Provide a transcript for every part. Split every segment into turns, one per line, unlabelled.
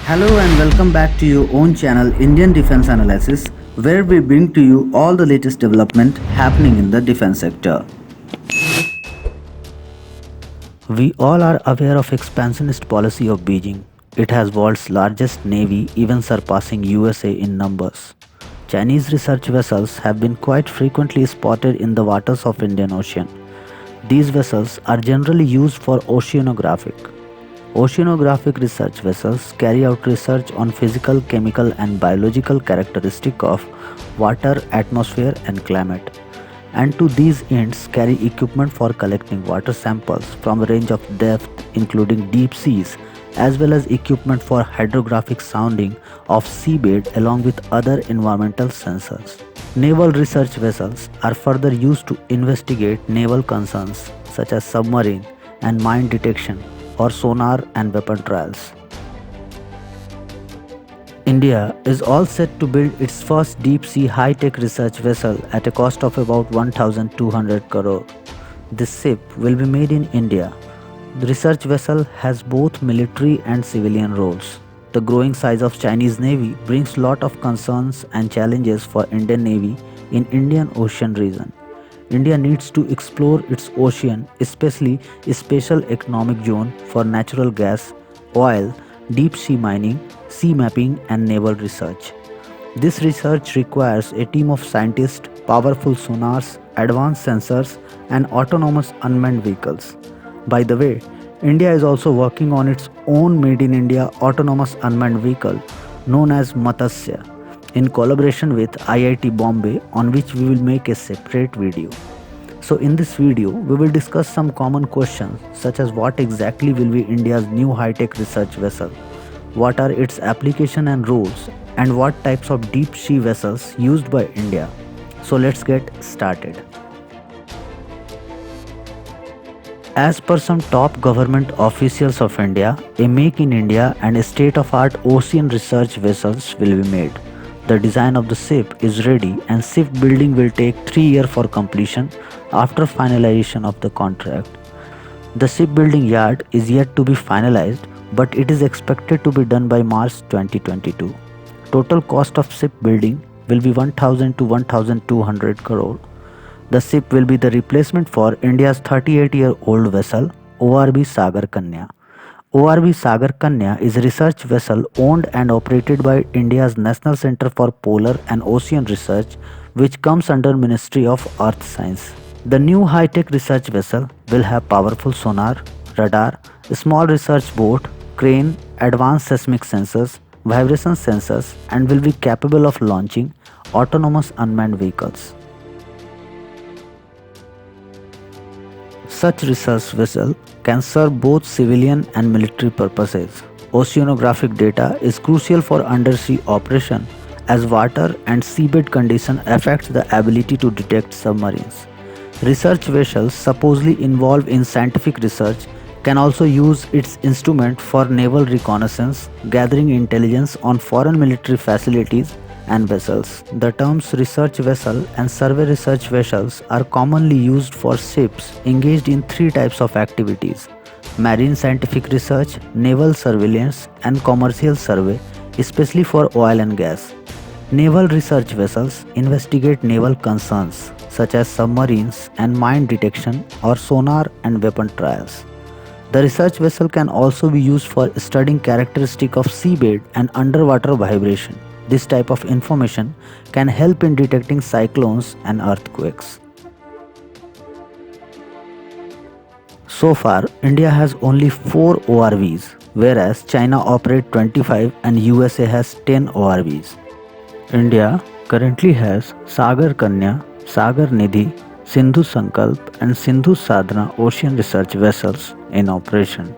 Hello and welcome back to your own channel Indian Defense Analysis, where we bring to you all the latest development happening in the defense sector. We all are aware of expansionist policy of Beijing. It has world's largest navy, even surpassing USA in numbers. Chinese research vessels have been quite frequently spotted in the waters of Indian Ocean. These vessels are generally used for oceanographic. Oceanographic research vessels carry out research on physical, chemical and biological characteristics of water, atmosphere and climate, and to these ends carry equipment for collecting water samples from a range of depth including deep seas, as well as equipment for hydrographic sounding of seabed along with other environmental sensors. Naval research vessels are further used to investigate naval concerns such as submarine and mine detection or sonar and weapon trials. India is all set to build its first deep sea high tech research vessel at a cost of about 1,200 crore. This ship will be made in India. The research vessel has both military and civilian roles. The growing size of Chinese Navy brings lot of concerns and challenges for Indian Navy in Indian Ocean region. India needs to explore its ocean, especially a special economic zone for natural gas, oil, deep sea mining, sea mapping and naval research. This research requires a team of scientists, powerful sonars, advanced sensors and autonomous unmanned vehicles. By the way, India is also working on its own Made in India autonomous unmanned vehicle known as Matsya in collaboration with IIT Bombay, on which we will make a separate video. So in this video, we will discuss some common questions such as what exactly will be India's new high-tech research vessel, what are its application and roles, and what types of deep sea vessels used by India. So let's get started. As per some top government officials of India, a Make in India and a state-of-art ocean research vessels will be made. The design of the ship is ready and ship building will take 3 years for completion after finalization of the contract. The shipbuilding yard is yet to be finalized, but it is expected to be done by March 2022. Total cost of shipbuilding will be 1000 to 1200 crore. The ship will be the replacement for India's 38-year-old vessel ORB Sagar Kanya. ORB Sagar Kanya is a research vessel owned and operated by India's National Centre for Polar and Ocean Research, which comes under Ministry of Earth Science. The new high-tech research vessel will have powerful sonar, radar, a small research boat, crane, advanced seismic sensors, vibration sensors, and will be capable of launching autonomous unmanned vehicles. Such research vessel can serve both civilian and military purposes. Oceanographic data is crucial for undersea operation as water and seabed condition affects the ability to detect submarines. Research vessels supposedly involved in scientific research can also use its instrument for naval reconnaissance, gathering intelligence on foreign military facilities and vessels. The terms research vessel and survey research vessels are commonly used for ships engaged in 3 types of activities: marine scientific research, naval surveillance, and commercial survey, especially for oil and gas. Naval research vessels investigate naval concerns such as submarines and mine detection or sonar and weapon trials. The research vessel can also be used for studying characteristics of seabed and underwater vibration. This type of information can help in detecting cyclones and earthquakes. So far, India has only 4 ORVs, whereas China operates 25 and USA has 10 ORVs. India currently has Sagar Kanya, Sagar Nidhi, Sindhu Sankalp and Sindhu Sadhana ocean research vessels in operation.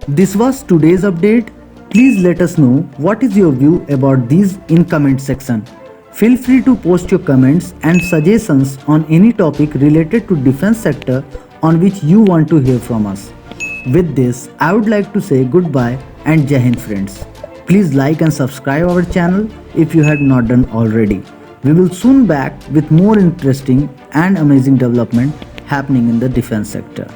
This was today's update. Please let us know what is your view about these in comment section. Feel free to post your comments and suggestions on any topic related to defense sector on which you want to hear from us. With this, I would like to say goodbye and Jai Hind friends. Please like and subscribe our channel if you have not done already. We will soon back with more interesting and amazing development happening in the defense sector.